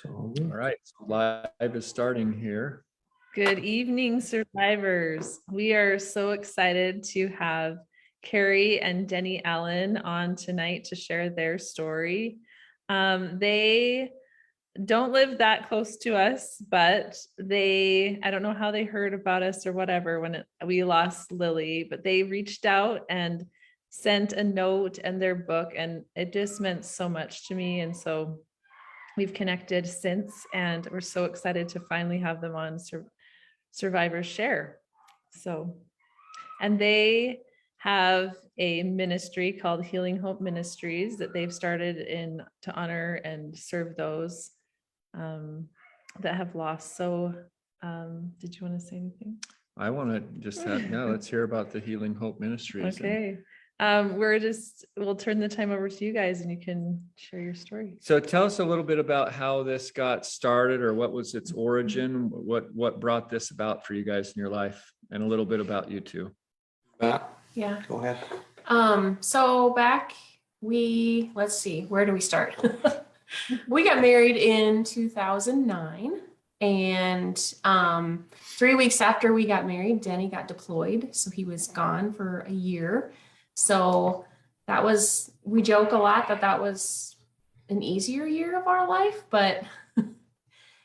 All right, so live is starting here. Good evening, survivors. We are so excited to have Karri and Denny Allen on tonight to share their story. They don't live that close to us, but I don't know how they heard about us or whatever when we lost Lily, but they reached out and sent a note and their book, and it just meant so much to me. And so we've connected since, and we're so excited to finally have them on Survivors Share. So, and they have a ministry called Hope Ministries that they've started to honor and serve those that have lost. So did you want to say anything? I want to just let's hear about the Healing Hope Ministries. Okay. We'll turn the time over to you guys and you can share your story. So tell us a little bit about how this got started, or what was its origin, what brought this about for you guys in your life, and a little bit about you too. Matt? Yeah. Go ahead. So back let's see, where do we start? We got married in 2009, and 3 weeks after we got married, Denny got deployed. So he was gone for a year. So we joke a lot that was an easier year of our life, but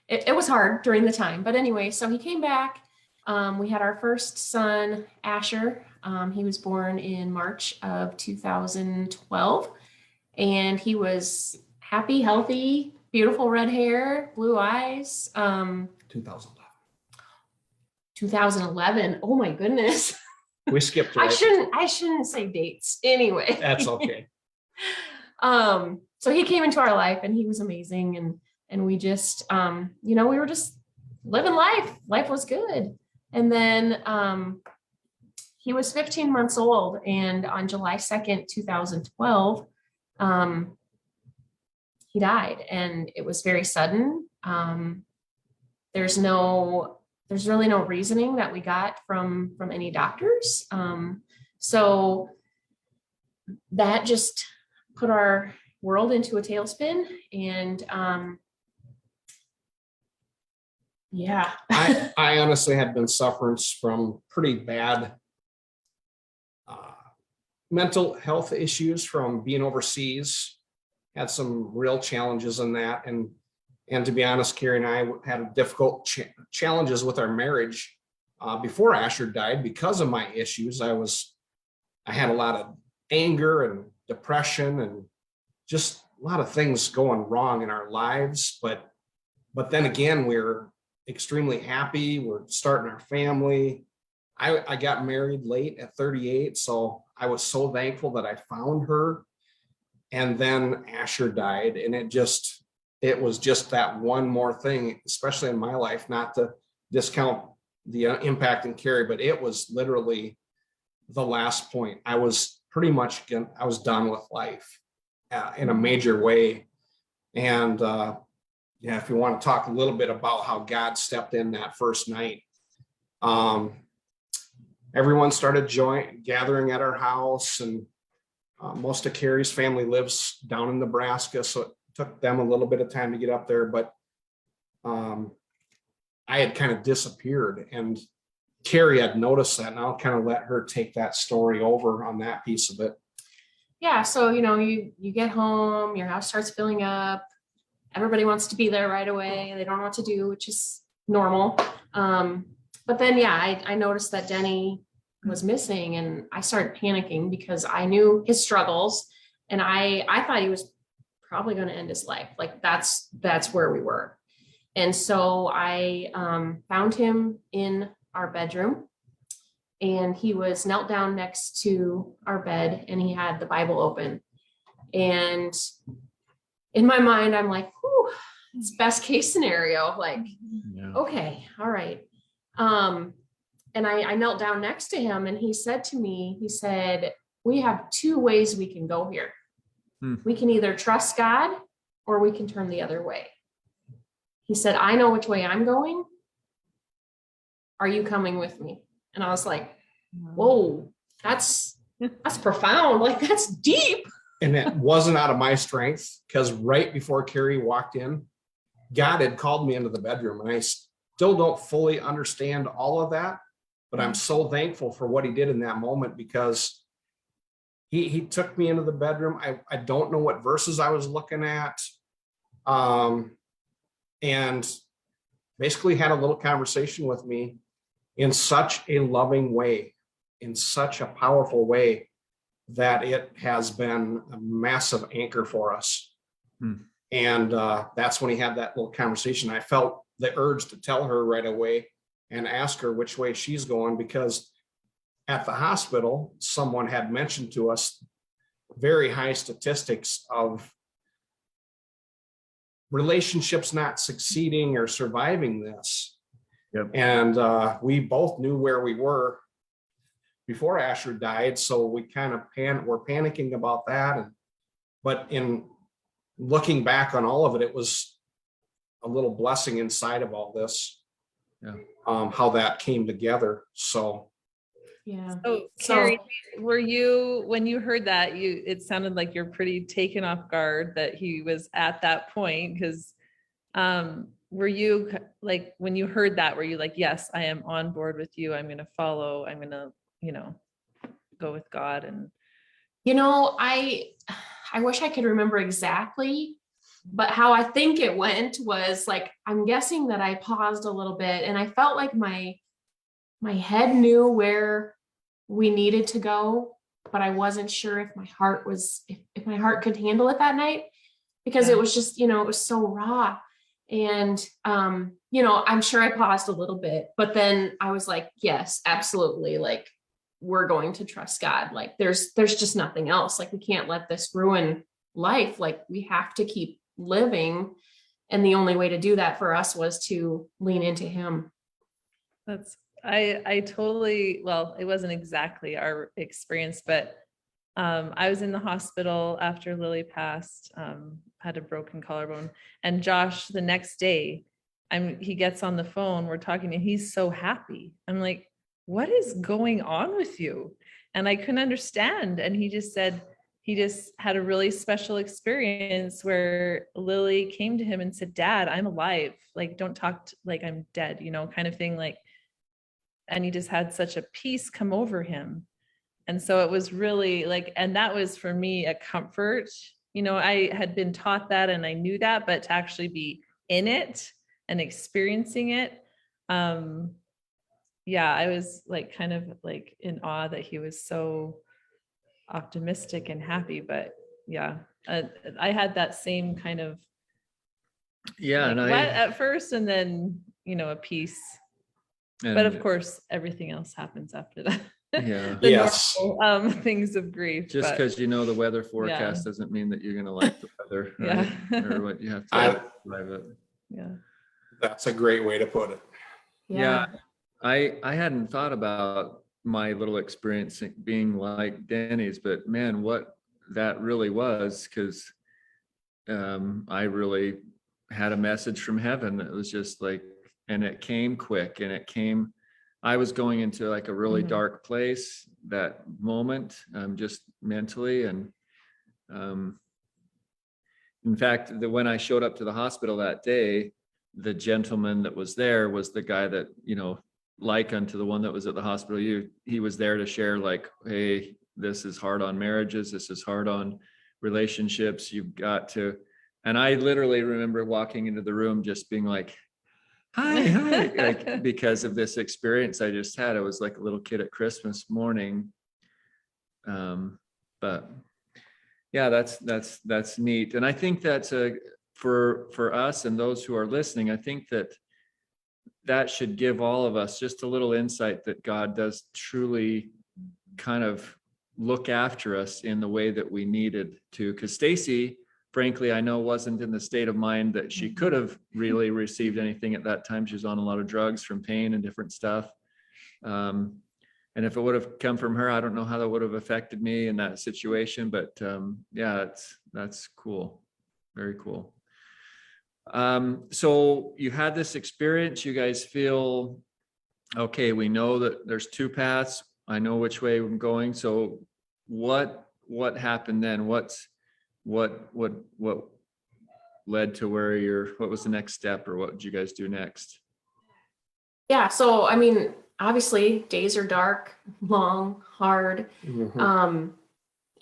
it was hard during the time. But anyway, so he came back. We had our first son, Asher. He was born in March of 2012, and he was happy, healthy, beautiful red hair, blue eyes. 2011. 2011. Oh my goodness. We skipped I right. I shouldn't say dates anyway. That's okay. So he came into our life and he was amazing. And we just, we were just living life. Life was good. And then he was 15 months old, and on July 2nd, 2012, he died, and it was very sudden. There's really no reasoning that we got from any doctors. So that just put our world into a tailspin, and yeah. I honestly had been suffering from pretty bad mental health issues from being overseas. Had some real challenges in that, and to be honest, Kari and I had difficult challenges with our marriage before Asher died because of my issues. I had a lot of anger and depression and just a lot of things going wrong in our lives. But then again, we're extremely happy. We're starting our family. I got married late at 38, so I was so thankful that I found her. And then Asher died, and it was just that one more thing, especially in my life, not to discount the impact in Kari, but it was literally the last point. I was done with life in a major way. And if you want to talk a little bit about how God stepped in that first night, everyone started gathering at our house, and most of Kari's family lives down in Nebraska, so it took them a little bit of time to get up there. But I had kind of disappeared, and Kari had noticed that, and I'll kind of let her take that story over on that piece of it. Yeah, so you get home, your house starts filling up, everybody wants to be there right away, they don't know what to do, which is normal. But then I noticed that Denny was missing, and I started panicking because I knew his struggles, and I thought he was probably going to end his life. Like that's where we were. And so I found him in our bedroom, and he was knelt down next to our bed, and he had the Bible open. And in my mind, I'm like, whew, it's best case scenario. Like, okay, all right. And I knelt down next to him, and he said to me, we have two ways we can go here. We can either trust God or we can turn the other way. He said, I know which way I'm going. Are you coming with me? And I was like, whoa, that's profound. Like, that's deep. And it wasn't out of my strength, because right before Kari walked in, God had called me into the bedroom, and I still don't fully understand all of that, but I'm so thankful for what he did in that moment, because he took me into the bedroom. I don't know what verses I was looking at. And basically had a little conversation with me in such a loving way, in such a powerful way, that it has been a massive anchor for us. And that's when he had that little conversation. I felt the urge to tell her right away and ask her which way she's going, because at the hospital, someone had mentioned to us very high statistics of relationships not succeeding or surviving this. Yep. And we both knew where we were before Asher died, so we kind of were panicking about that. But in looking back on all of it, it was a little blessing inside of all this. Yeah. How that came together. So Yeah. So Kari, were you, when you heard that, it sounded like you're pretty taken off guard that he was at that point, because were you like, when you heard that, were you like, yes, I am on board with you, I'm going to follow, I'm going to, go with God? And I wish I could remember exactly, but how I think it went was like, I'm guessing that I paused a little bit, and I felt like my head knew where we needed to go, but I wasn't sure if my heart if my heart could handle it that night, because it was just, it was so raw. And, I'm sure I paused a little bit, but then I was like, yes, absolutely. Like, we're going to trust God. Like, there's just nothing else. Like, we can't let this ruin life. Like, we have to keep living. And the only way to do that for us was to lean into him. I totally, well, it wasn't exactly our experience, but I was in the hospital after Lily passed, had a broken collarbone, and Josh, the next day, he gets on the phone, we're talking, and he's so happy. I'm like, what is going on with you? And I couldn't understand. And he just said, he just had a really special experience where Lily came to him and said, Dad, I'm alive. Like, don't talk like I'm dead, kind of thing. Like, and he just had such a peace come over him. And so it was really like, and that was for me a comfort. I had been taught that and I knew that, but to actually be in it and experiencing it, I was like kind of like in awe that he was so optimistic and happy. But I had that same kind of and what at first, and then a peace. But of course, everything else happens after that. Yeah. Yes. Normal, things of grief. Just because the weather forecast doesn't mean that you're going to like the weather, right? Or what you have to survive it. Yeah. That's a great way to put it. Yeah. I hadn't thought about my little experience being like Denny's, but man, what that really was, because I really had a message from heaven. It was just like, and it came quick, and I was going into like a really dark place that moment, just mentally. And in fact, when I showed up to the hospital that day, the gentleman that was there was the guy that, like unto the one that was at the hospital, he was there to share like, hey, this is hard on marriages. This is hard on relationships. You've got to, and I literally remember walking into the room just being like, hi, like, because of this experience I just had. I was like a little kid at Christmas morning. But yeah, that's neat. And I think that's for us and those who are listening, I think that should give all of us just a little insight that God does truly kind of look after us in the way that we needed to. Because Stacy, frankly, I know wasn't in the state of mind that she could have really received anything at that time. She was on a lot of drugs from pain and different stuff. And if it would have come from her, I don't know how that would have affected me in that situation. But that's cool. Very cool. So you had this experience. You guys feel, okay, we know that there's two paths. I know which way I'm going. So what happened then? What led to what was the next step, or what did you guys do next? Yeah, so I mean, obviously days are dark, long, hard. Mhm.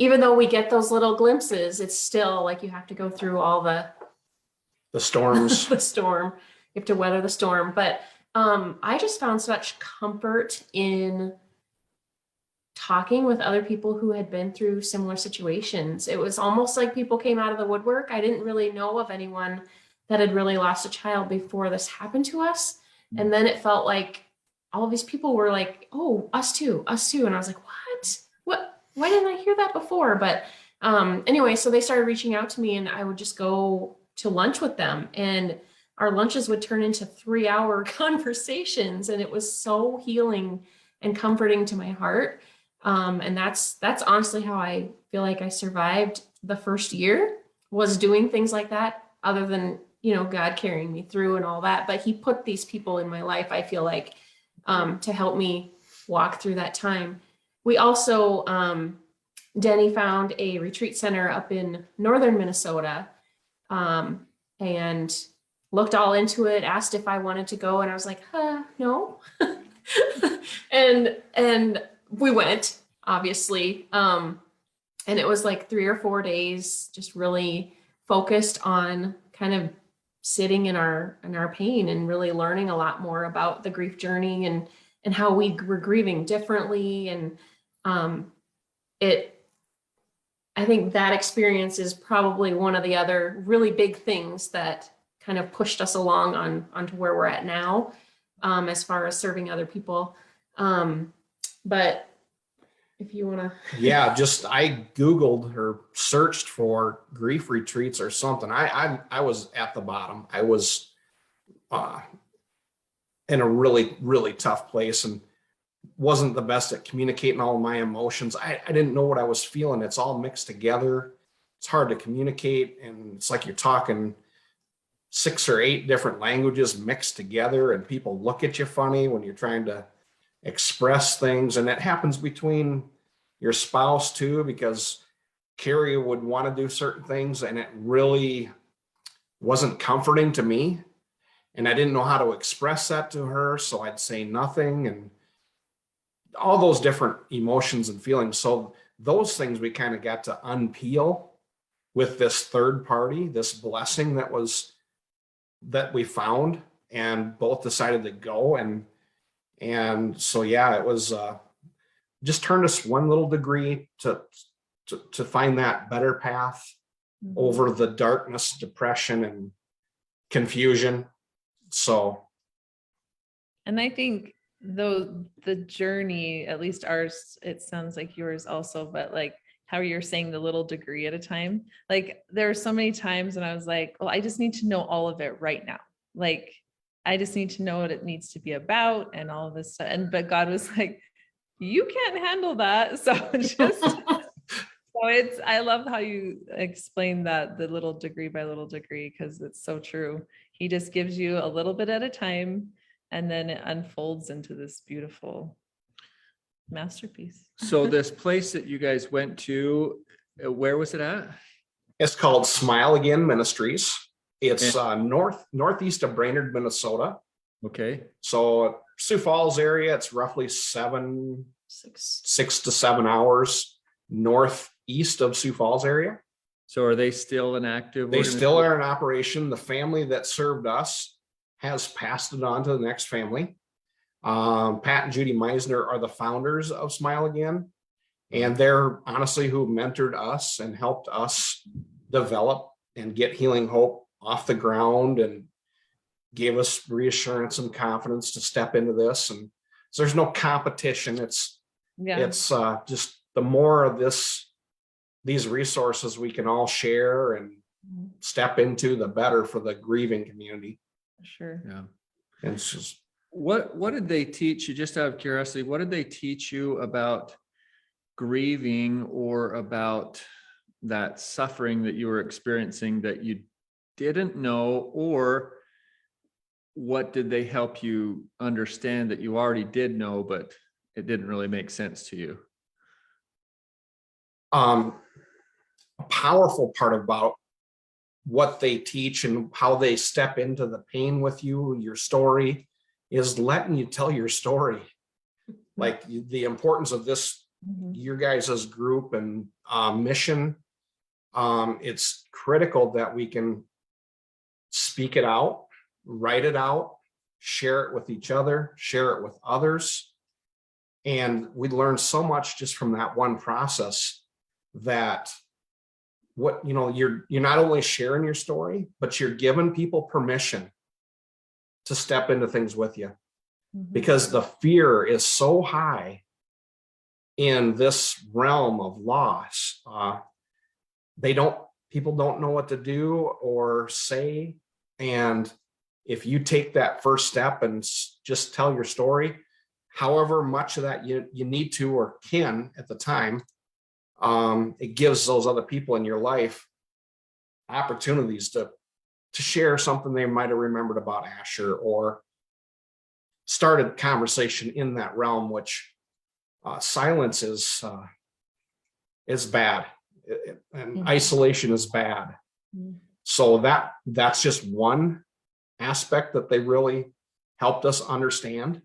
Even though we get those little glimpses, it's still like you have to go through all the The storms. the storm. You have to weather the storm. But I just found such comfort in talking with other people who had been through similar situations. It was almost like people came out of the woodwork. I didn't really know of anyone that had really lost a child before this happened to us. And then it felt like all of these people were like, oh, us too, us too. And I was like, what, why didn't I hear that before? But anyway, so they started reaching out to me, and I would just go to lunch with them, and our lunches would turn into 3-hour conversations. And it was so healing and comforting to my heart. And that's honestly how I feel like I survived the first year, was doing things like that, other than, you know, God carrying me through and all that. But he put these people in my life, I feel like, to help me walk through that time. We also, Denny found a retreat center up in northern Minnesota, and looked all into it, asked if I wanted to go. And I was like, no. and we went, obviously. And it was like 3 or 4 days, just really focused on kind of sitting in our pain and really learning a lot more about the grief journey and how we were grieving differently. And I think that experience is probably one of the other really big things that kind of pushed us along onto where we're at now, as far as serving other people. But if you want to. Yeah, just I Googled or searched for grief retreats or something. I was at the bottom. I was in a really, really tough place, and wasn't the best at communicating all my emotions. I didn't know what I was feeling. It's all mixed together. It's hard to communicate, and it's like you're talking 6 or 8 different languages mixed together, and people look at you funny when you're trying to express things. And that happens between your spouse too, because Kari would want to do certain things, and it really wasn't comforting to me. And I didn't know how to express that to her, so I'd say nothing, and all those different emotions and feelings. So those things we kind of got to unpeel with this third party, this blessing that we found, and both decided to go. And so, yeah, it was just turned us one little degree to find that better path over the darkness, depression, and confusion. So. And I think though the journey, at least ours, it sounds like yours also, but like how you're saying the little degree at a time, like there are so many times when I was like, well, I just need to know all of it right now. Like, I just need to know what it needs to be about and all of this stuff. But God was like, you can't handle that. So I love how you explain that, the little degree by little degree, because it's so true. He just gives you a little bit at a time, and then it unfolds into this beautiful masterpiece. So this place that you guys went to, where was it at? It's called Smile Again Ministries. It's northeast of Brainerd, Minnesota. Okay. So Sioux Falls area, it's roughly 6 to 7 hours northeast of Sioux Falls area. So are they still an active? They still are in operation. The family that served us has passed it on to the next family. Pat and Judy Meisner are the founders of Smile Again, and they're honestly who mentored us and helped us develop and get Healing Hope off the ground, and gave us reassurance and confidence to step into this. And so there's no competition. It's just the more of these resources we can all share and step into, the better for the grieving community. Sure. Yeah. And it's just, what did they teach you, just out of curiosity, what did they teach you about grieving, or about that suffering that you were experiencing that you didn't know? Or what did they help you understand that you already did know, but it didn't really make sense to you? a powerful part about what they teach and how they step into the pain with you, your story, is letting you tell your story. Like the importance of this, your guys' group and mission. It's critical that we can speak it out, write it out, share it with each other, share it with others. And we learn so much just from that one process, that you're not only sharing your story, but you're giving people permission to step into things with you, because the fear is so high in this realm of loss. People don't know what to do or say. And if you take that first step and just tell your story, however much of that you need to or can at the time, it gives those other people in your life opportunities to share something they might have remembered about Asher, or started conversation in that realm, which silence is bad, and isolation is bad. So that's just one aspect that they really helped us understand.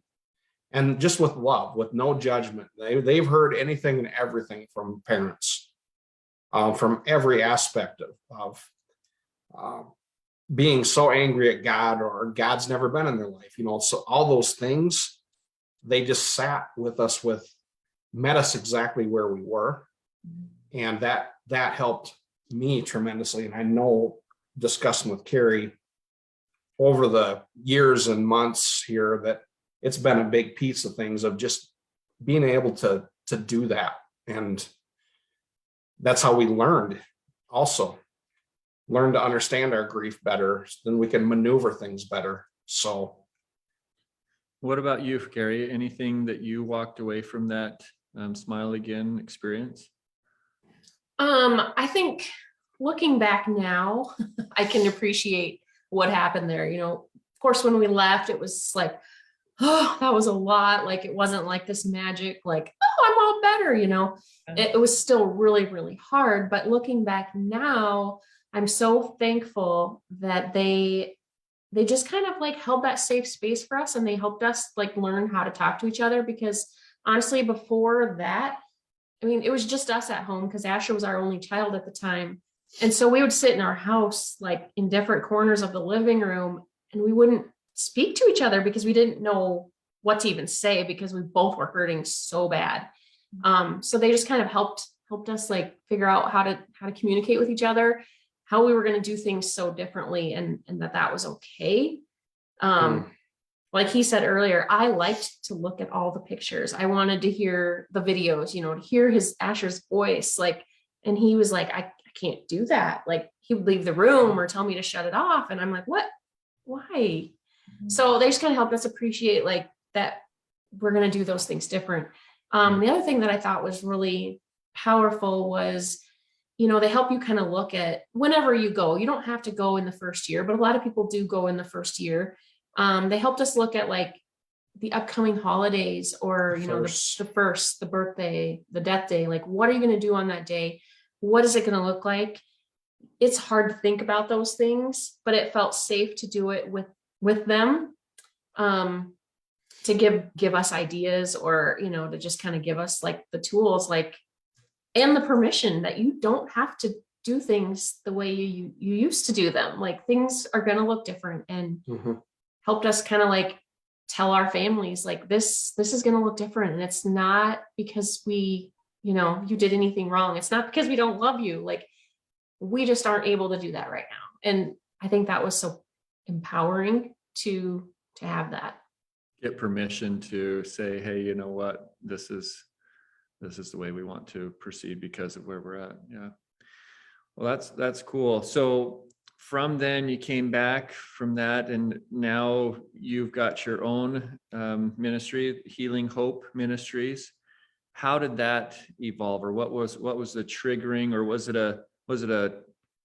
And just with love, with no judgment. They've heard anything and everything from parents, from every aspect of being so angry at God, or God's never been in their life. So all those things, they just sat with us, met us exactly where we were. And that helped me tremendously. And I know, discussing with Kari over the years and months here, that it's been a big piece of things, of just being able to do that. And that's how we learned to understand our grief better, then we can maneuver things better. So What about you, Kari? Anything that you walked away from that Smile Again experience? I think looking back now, I can appreciate what happened there. Of course, when we left, it was like, oh, that was a lot. Like, it wasn't like this magic, like, oh, I'm all better, It was still really, really hard. But looking back now, I'm so thankful that they just kind of like held that safe space for us, and they helped us like learn how to talk to each other. Because honestly, before that, it was just us at home, because Asher was our only child at the time. And so we would sit in our house, like in different corners of the living room, and we wouldn't speak to each other because we didn't know what to even say, because we both were hurting so bad. So they just kind of helped us like figure out how to communicate with each other, how we were going to do things so differently, and that was okay. Like he said earlier, I liked to look at all the pictures. I wanted to hear the videos, to hear Asher's voice. Like, and he was like, I can't do that. Like, he would leave the room or tell me to shut it off. And I'm like, what? Why? So they just kind of helped us appreciate like that we're going to do those things different. The other thing that I thought was really powerful was, they help you kind of look at whenever you go. You don't have to go in the first year, but a lot of people do go in the first year. They helped us look at like the upcoming holidays, or, the birthday, the death day. Like, what are you going to do on that day? What is it going to look like? It's hard to think about those things, but it felt safe to do it with them, to give us ideas, or, to just kind of give us like the tools, like, and the permission that you don't have to do things the way you used to do them. Like, things are going to look different, and helped us kind of like tell our families, like, this is going to look different. And it's not because you did anything wrong. It's not because we don't love you. Like, we just aren't able to do that right now. And I think that was so empowering to have that. Get permission to say, hey, you know what, this is the way we want to proceed because of where we're at. Yeah. Well, that's cool. So from then you came back from that, and now you've got your own ministry, Healing Hope Ministries. How did that evolve, or what was the triggering, or was it a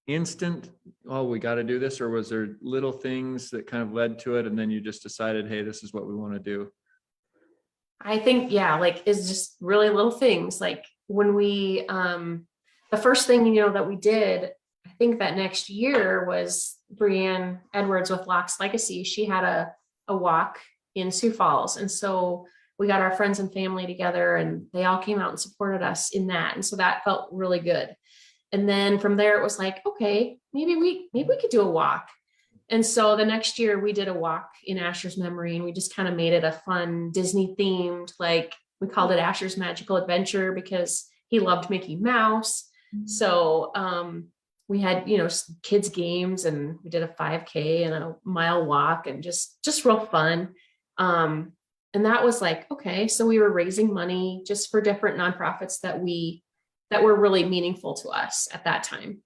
instant, oh, we got to do this, or was there little things that kind of led to it, and then you just decided, hey, this is what we want to do? I think, like, it's just really little things. Like, when we, the first thing, that we did, I think that next year was Brianne Edwards with Locks Legacy. She had a walk in Sioux Falls. And so we got our friends and family together and they all came out and supported us in that. And so that felt really good. And then from there, it was like, okay, maybe we could do a walk. And so the next year we did a walk in Asher's memory, and we just kind of made it a fun Disney themed, like we called it Asher's Magical Adventure because he loved Mickey Mouse. So we had, kids games, and we did a 5K and a mile walk, and just real fun. And that was like, okay, so we were raising money just for different nonprofits that were really meaningful to us at that time.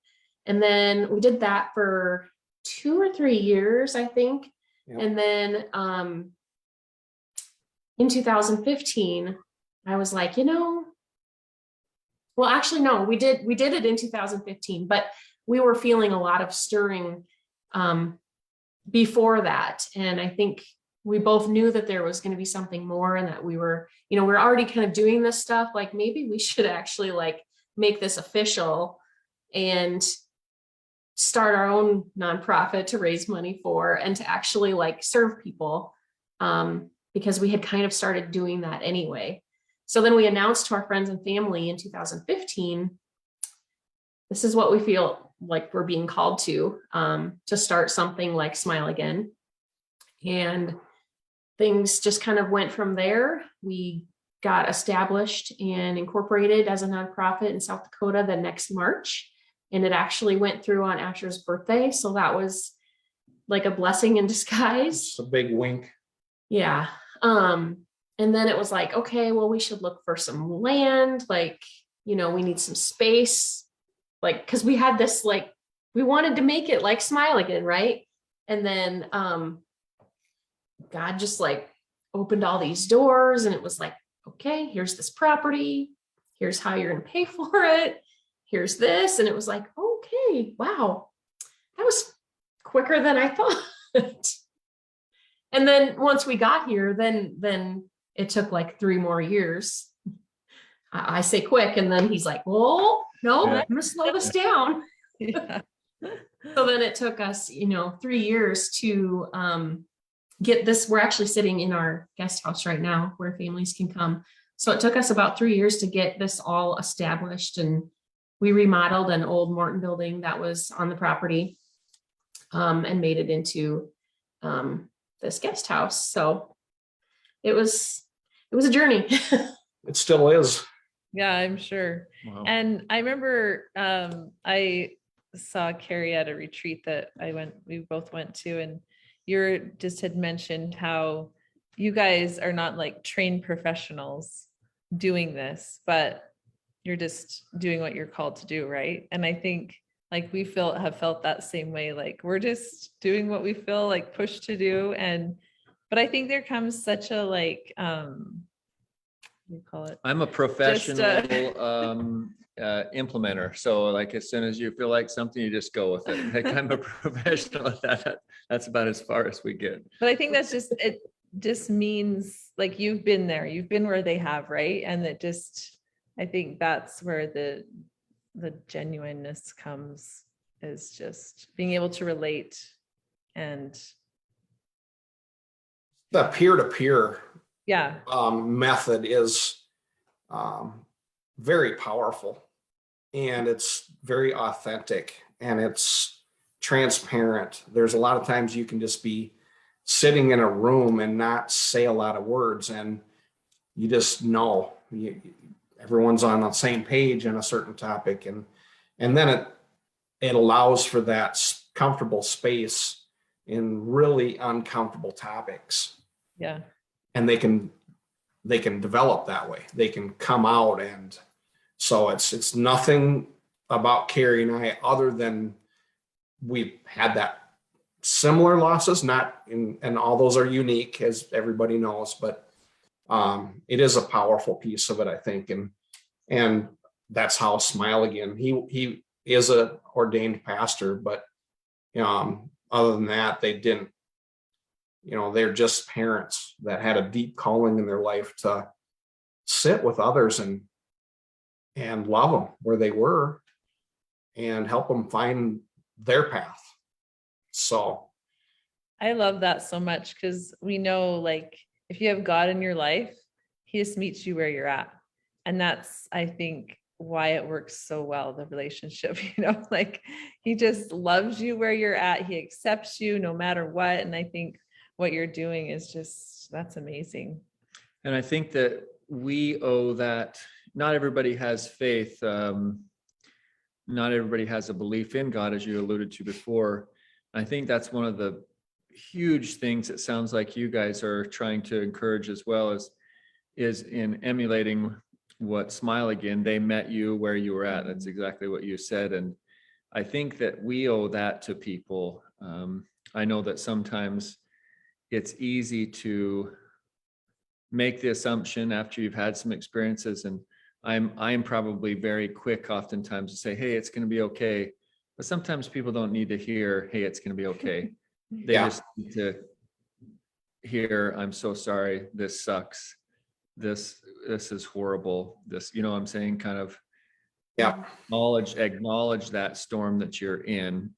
And then we did that for 2 or 3 years, I think. Yep. And then in 2015, I was like, well, actually, no, we did it in 2015, but we were feeling a lot of stirring before that. And I think we both knew that there was going to be something more, and that we were already kind of doing this stuff. Like maybe we should actually like make this official and start our own nonprofit to raise money for, and to actually like serve people, because we had kind of started doing that anyway. So then we announced to our friends and family in 2015, this is what we feel like we're being called to start something like Smile Again. And things just kind of went from there. We got established and incorporated as a nonprofit in South Dakota the next March. And it actually went through on Asher's birthday. So that was like a blessing in disguise. It's a big wink. Yeah. And then it was like, okay, well, we should look for some land. Like, we need some space. Like, cause we had this, like, we wanted to make it like Smile Again. Right. And then, God just like opened all these doors, and it was like, okay, here's this property. Here's how you're going to pay for it. Here's this. And it was like, okay, wow, that was quicker than I thought. And then once we got here, then it took like 3 more years. I say quick, and then he's like, well, no, I'm going to slow this down. Yeah. So then it took us, 3 years to get this. We're actually sitting in our guest house right now where families can come. So it took us about 3 years to get this all established, and we remodeled an old Morton building that was on the property and made it into this guest house. So it was a journey. It still is. Yeah, I'm sure. Wow. And I remember I saw Kari at a retreat that we both went to, and you just had mentioned how you guys are not like trained professionals doing this, but you're just doing what you're called to do, right? And I think like we have felt that same way. Like we're just doing what we feel like pushed to do. But I think there comes such a like what do you call it? I'm a professional implementer. So like as soon as you feel like something, you just go with it. Like I'm a professional at that. That's about as far as we get. But I think it just means like you've been there, you've been where they have, right? And I think that's where the genuineness comes, is just being able to relate. And The peer-to-peer yeah, method is very powerful, and it's very authentic, and it's transparent. There's a lot of times you can just be sitting in a room and not say a lot of words, and you just know everyone's on the same page in a certain topic, and then it allows for that comfortable space in really uncomfortable topics. yeah, And they can develop that way. They can come out, and so it's nothing about Kari and I other than we've had that similar losses, not in, and all those are unique, as everybody knows, but it is a powerful piece of it, I think. And that's how Smile Again, he is a ordained pastor, but other than that, they didn't, they're just parents that had a deep calling in their life to sit with others and love them where they were. and help them find their path. So, I love that so much because we know, like, if you have God in your life, he just meets you where you're at. And that's, I think, why it works so well, the relationship, like he just loves you where you're at. He accepts you no matter what. And I think what you're doing is just, that's amazing. And I think that we owe that. Not everybody has faith. Not everybody has a belief in God, as you alluded to before. I think that's one of the huge things it sounds like you guys are trying to encourage as well, is in emulating what Smile Again, they met you where you were at. That's exactly what you said. And I think that we owe that to people. I know that sometimes it's easy to make the assumption after you've had some experiences, and I'm probably very quick oftentimes to say, hey, it's going to be okay. But sometimes people don't need to hear, hey, it's going to be okay. They just need to hear, I'm so sorry, this sucks. This is horrible. This, you know what I'm saying? Kind of acknowledge that storm that you're in.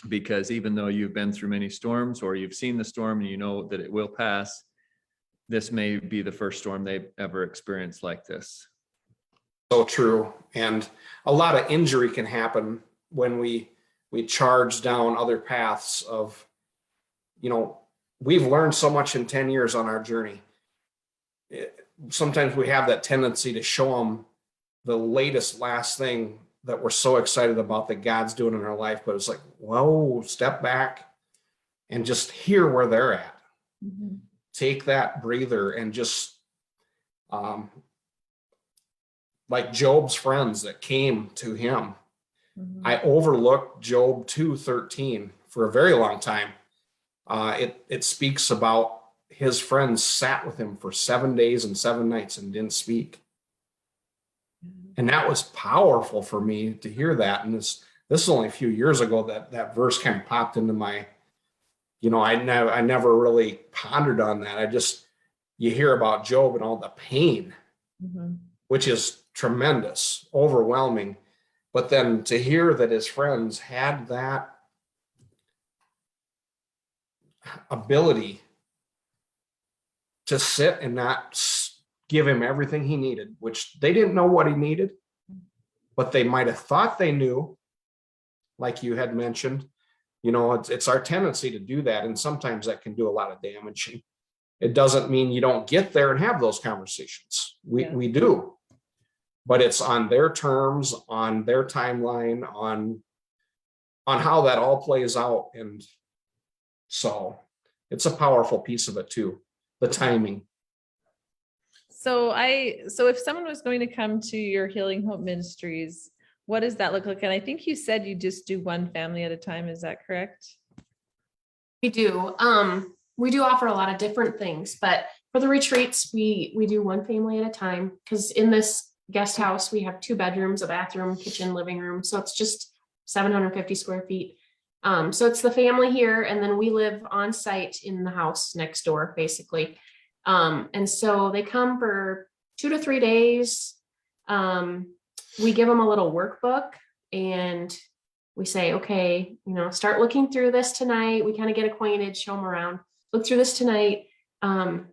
Because even though you've been through many storms, or you've seen the storm and you know that it will pass, this may be the first storm they've ever experienced like this. so true. And a lot of injury can happen when we charge down other paths of, we've learned so much in 10 years on our journey. Sometimes we have that tendency to show them the last thing that we're so excited about that God's doing in our life, but it's like, whoa, step back and just hear where they're at. Mm-hmm. Take that breather and just, like Job's friends that came to him. Mm-hmm. I overlooked Job 2:13 for a very long time. It speaks about his friends sat with him for 7 days and 7 nights and didn't speak. And that was powerful for me to hear that. And this is only a few years ago that verse kind of popped into my, I never really pondered on that. You hear about Job and all the pain, which is tremendous, overwhelming. But then to hear that his friends had that ability to sit and not give him everything he needed, which they didn't know what he needed, but they might have thought they knew, like you had mentioned. It's our tendency to do that, and sometimes that can do a lot of damage. It doesn't mean you don't get there and have those conversations. We do, but it's on their terms, on their timeline, on how that all plays out. And so it's a powerful piece of it too, the timing. So if someone was going to come to your Healing Hope Ministries, what does that look like? And I think you said you just do one family at a time. Is that correct? We do. We do offer a lot of different things, but for the retreats, we do one family at a time, because in this guest house, we have 2 bedrooms, a bathroom, kitchen, living room. So it's just 750 square feet. So it's the family here, and then we live on site in the house next door, basically. And so they come for 2 to 3 days. We give them a little workbook and we say, okay, start looking through this tonight. We kind of get acquainted, show them around, look through this tonight, and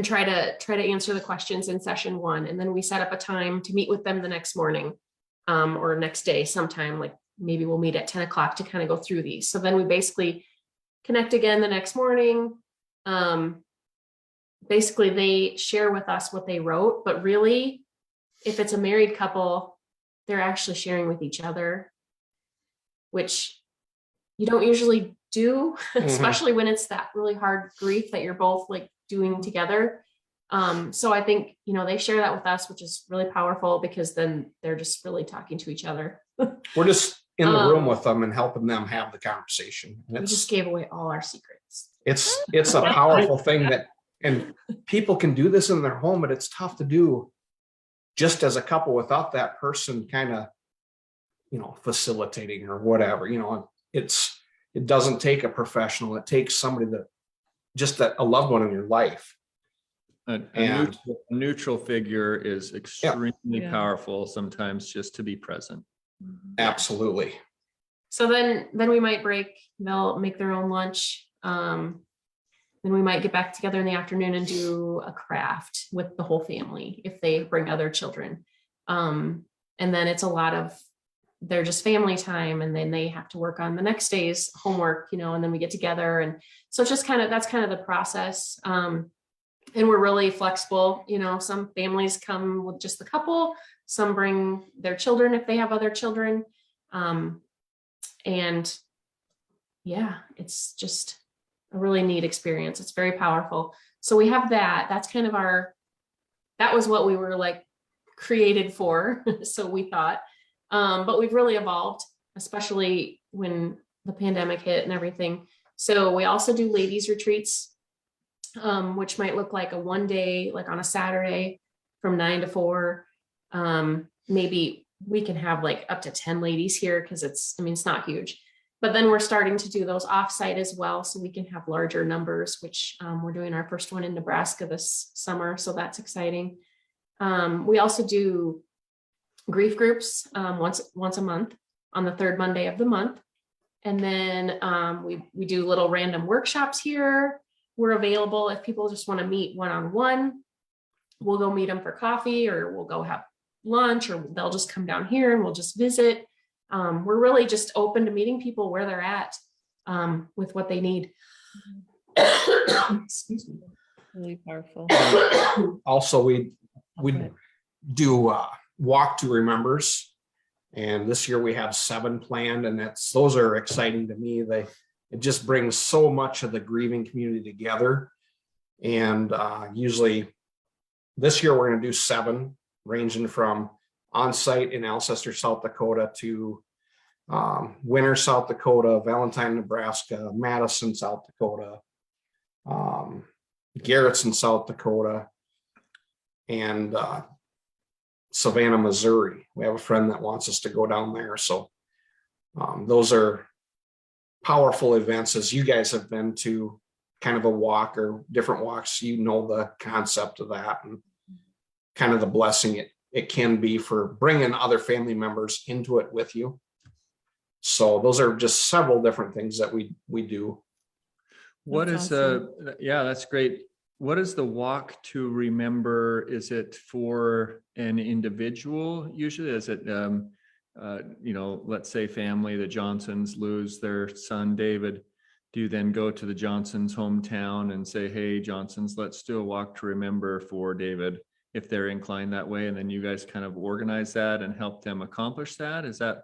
try to answer the questions in session 1. And then we set up a time to meet with them the next morning, or next day sometime, like maybe we'll meet at 10 o'clock to kind of go through these. So then we basically connect again the next morning. Basically they share with us what they wrote, but really, if it's a married couple, they're actually sharing with each other, which you don't usually do, especially when it's that really hard grief that you're both like doing together. So I think, they share that with us, which is really powerful, because then they're just really talking to each other. We're just in the room with them and helping them have the conversation. We just gave away all our secrets. It's a powerful thing and people can do this in their home, but it's tough to do just as a couple without that person kind of, facilitating or whatever. It doesn't take a professional. It takes somebody a loved one in your life. A neutral figure is extremely powerful sometimes, just to be present. Absolutely. So then we might break, they'll make their own lunch. Then we might get back together in the afternoon and do a craft with the whole family if they bring other children. And then it's a lot of, they're just family time, and then they have to work on the next day's homework, and then we get together. And so it's just that's kind of the process. And we're really flexible. Some families come with just the couple, some bring their children if they have other children. And yeah, it's just a really neat experience. It's very powerful. So we have that. That's kind of that was what we were like created for. So we thought, but we've really evolved, especially when the pandemic hit and everything. So we also do ladies retreats, which might look like a one day, like on a Saturday from 9 to 4. Maybe we can have like up to 10 ladies here, because it's not huge. But then we're starting to do those offsite as well, so we can have larger numbers, which we're doing our first one in Nebraska this summer. So that's exciting. We also do grief groups once a month on the third Monday of the month. And then we do little random workshops here. We're available if people just want to meet one-on-one. We'll go meet them for coffee, or we'll go have lunch, or they'll just come down here and we'll just visit. We're really just open to meeting people where they're at with what they need. Excuse me. Really powerful. Also, we do walk to remembers, and this year we have 7 planned, and those are exciting to me. It just brings so much of the grieving community together. And usually this year we're going to do 7, ranging from on-site in Alcester, South Dakota, to Winter, South Dakota, Valentine, Nebraska, Madison, South Dakota, Garrettson, South Dakota, and Savannah, Missouri. We have a friend that wants us to go down there. So those are powerful events, as you guys have been to kind of a walk or different walks. The concept of that, and kind of the blessing it can be for bringing other family members into it with you. So those are just several different things that we do. That's awesome. Yeah, that's great. What is the walk to remember? Is it for an individual usually? Is it, let's say family, the Johnsons lose their son, David. Do you then go to the Johnsons' hometown and say, hey, Johnsons, let's do a walk to remember for David, if they're inclined that way? And then you guys kind of organize that and help them accomplish that? Is that,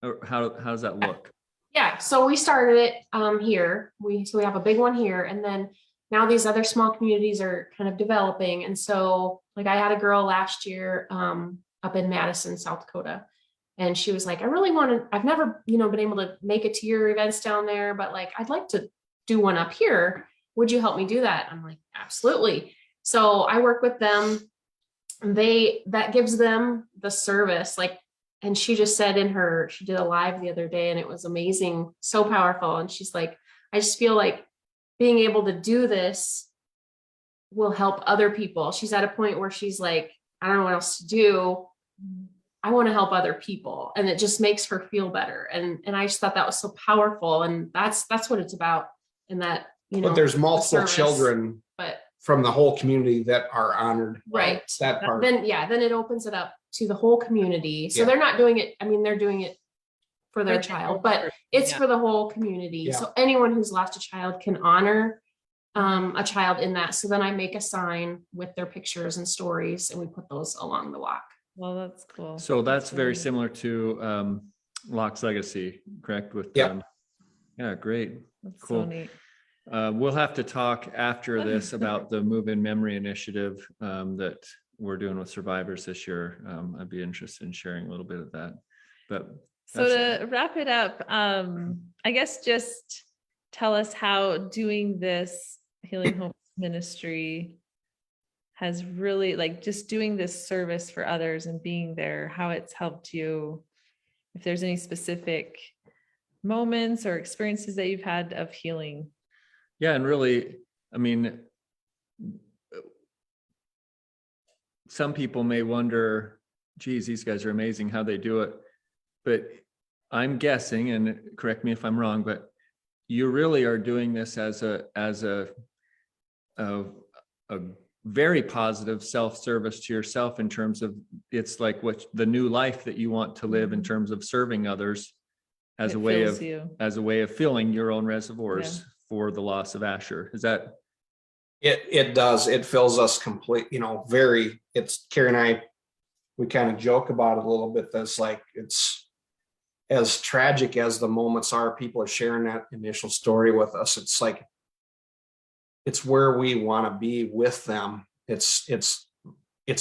or how does that look? Yeah, so we started it here. We have a big one here, and then now these other small communities are kind of developing. And so, like, I had a girl last year up in Madison, South Dakota, and she was like, I've never, been able to make it to your events down there, but like, I'd like to do one up here. Would you help me do that? I'm like, absolutely. So I work with them. That gives them the service, like. And she just said she did a live the other day, and it was amazing, so powerful. And she's like, I just feel like being able to do this will help other people. She's at a point where she's like, I don't know what else to do. I want to help other people. And it just makes her feel better. And I just thought that was so powerful. And that's what it's about. And that, but there's multiple children but from the whole community that are honored. Right. That part. Then it opens it up to the whole community. So they're not doing it. They're doing it for their child, but it's for the whole community. Yeah. So anyone who's lost a child can honor a child in that. So then I make a sign with their pictures and stories, and we put those along the walk. Well, that's cool. So that's very similar to Locke's Legacy, correct? With yeah, great. That's Cool. so neat. We'll have to talk after this about the Move in Memory initiative that we're doing with survivors this year. I'd be interested in sharing a little bit of that. But so to wrap it up, I guess just tell us how doing this Healing Hope Ministry has really, like, just doing this service for others and being there, how it's helped you, if there's any specific moments or experiences that you've had of healing. Yeah, and really, some people may wonder, geez, these guys are amazing how they do it. but I'm guessing, and correct me if I'm wrong, but you really are doing this as a very positive self-service to yourself, in terms of it's like what the new life that you want to live in terms of serving others as It a way fills of you. as a way of filling your own reservoirs for the loss of Asher. Is that? It does. It fills us complete, very, it's Kari and I, we kind of joke about it a little bit. That's like, it's as tragic as the moments are, people are sharing that initial story with us. It's like, it's where we want to be with them. It's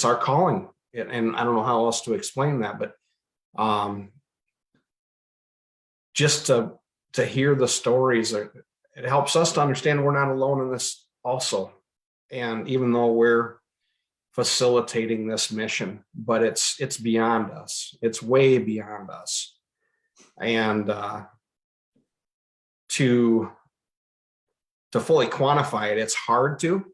our calling. And I don't know how else to explain that, but just to hear the stories, it helps us to understand we're not alone in this also. And even though we're facilitating this mission, but it's beyond us. It's way beyond us. And to fully quantify it, it's hard to.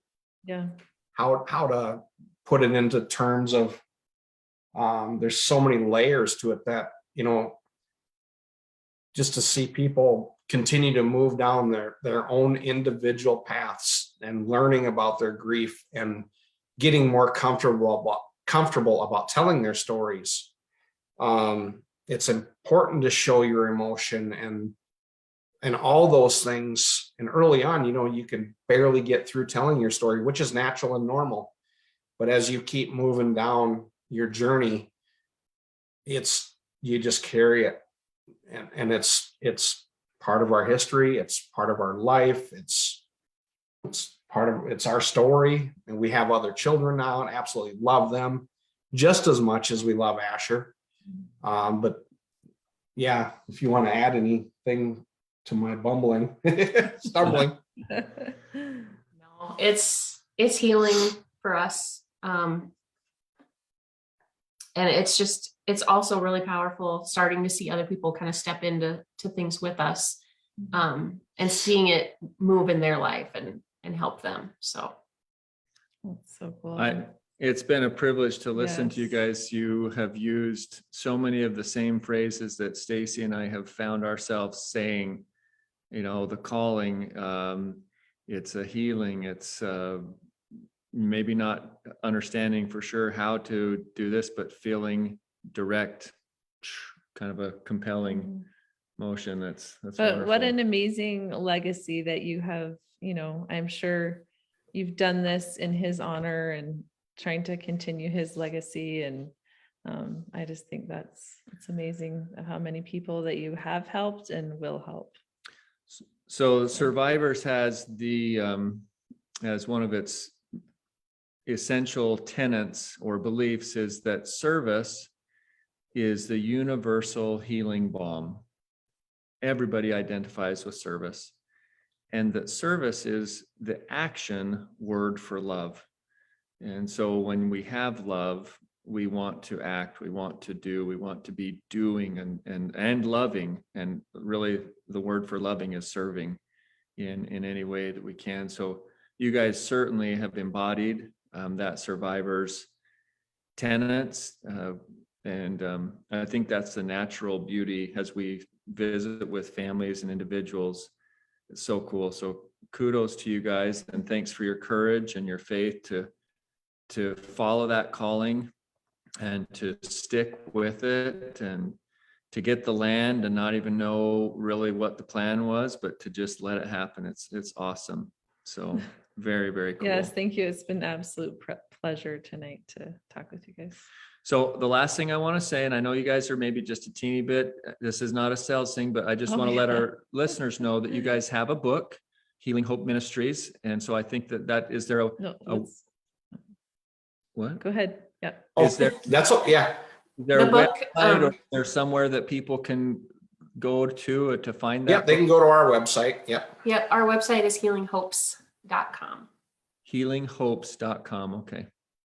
Yeah. How to put it into terms of there's so many layers to it that, just to see people continue to move down their own individual paths and learning about their grief and getting more comfortable about telling their stories. It's important to show your emotion and all those things. And early on, you can barely get through telling your story, which is natural and normal. But as you keep moving down your journey, you just carry it. And it's part of our history. It's part of our life. It's our story. And we have other children now and absolutely love them just as much as we love Asher. But yeah, if you want to add anything to my stumbling. No, it's healing for us. And it's also really powerful starting to see other people kind of step into things with us, and seeing it move in their life and help them. So That's so cool. It's been a privilege to listen to you Yes. guys. You have used so many of the same phrases that Stacy and I have found ourselves saying, the calling, it's a healing, it's maybe not understanding for sure how to do this, but feeling direct, kind of a compelling motion. That's But wonderful. what an amazing legacy that you have. I'm sure you've done this in his honor and trying to continue his legacy. And I just think it's amazing how many people that you have helped and will help. So Survivors has as one of its essential tenets or beliefs is that service is the universal healing balm. Everybody identifies with service, and that service is the action word for love. And so when we have love, we want to act, we want to do, we want to be doing and loving. And really the word for loving is serving in any way that we can. So you guys certainly have embodied that Survivors tenets. And I think that's the natural beauty as we visit with families and individuals. It's so cool. So kudos to you guys, and thanks for your courage and your faith to follow that calling and to stick with it, and to get the land and not even know really what the plan was, but to just let it happen. It's awesome. So very, very cool. Yes, thank you. It's been an absolute pleasure tonight to talk with you guys. So the last thing I want to say, and I know you guys are maybe just a teeny bit, this is not a sales thing, but I just want to let our listeners know that you guys have a book, Healing Hope Ministries. And so I think that is there what? Go ahead. Yeah. Is there Yeah. there The a book, website or is there somewhere that people can go to find that? Yep, they can go to our website. Yep. Yep, our website is healinghopes.com. Healinghopes.com. Okay.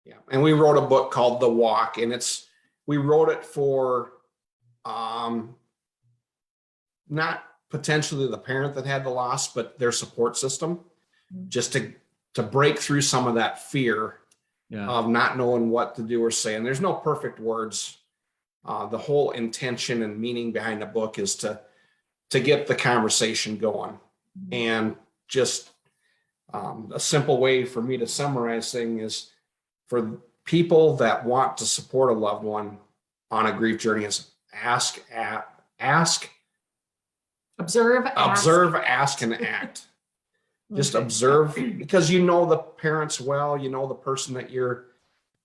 Yeah. And we wrote a book called The Walk, and we wrote it for not potentially the parent that had the loss, but their support system, just to break through some of that fear of not knowing what to do or say. And there's no perfect words. The whole intention and meaning behind the book is to get the conversation going. And just a simple way for me to summarize things is for people that want to support a loved one on a grief journey is ask, Observe, ask, and act. Just Okay. observe, because you know the parents well, you know the person that you're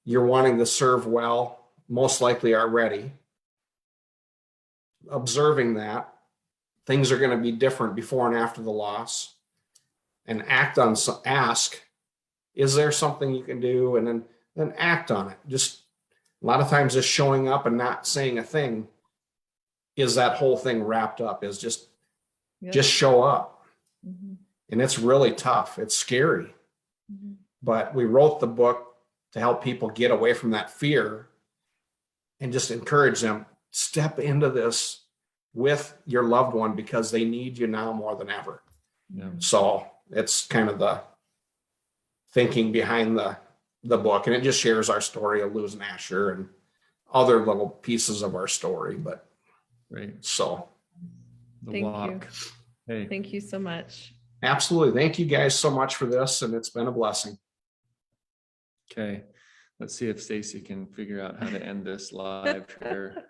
wanting to serve well, most likely already. Observing that things are going to be different before and after the loss, and ask, is there something you can do? And then act on it. Just a lot of times just showing up and not saying a thing is that whole thing wrapped up, is just show up. Mhm. And it's really tough. It's scary. Mhm. But we wrote the book to help people get away from that fear and just encourage them, step into this with your loved one because they need you now more than ever. Yeah. So it's kind of the thinking behind the book, and it just shares our story of losing Asher and other little pieces of our story. But Great. so The Thank you. walk. Hey, Thank you so much. absolutely. Thank you guys so much for this. And it's been a blessing. okay. Let's see if Stacy can figure out how to end this live here.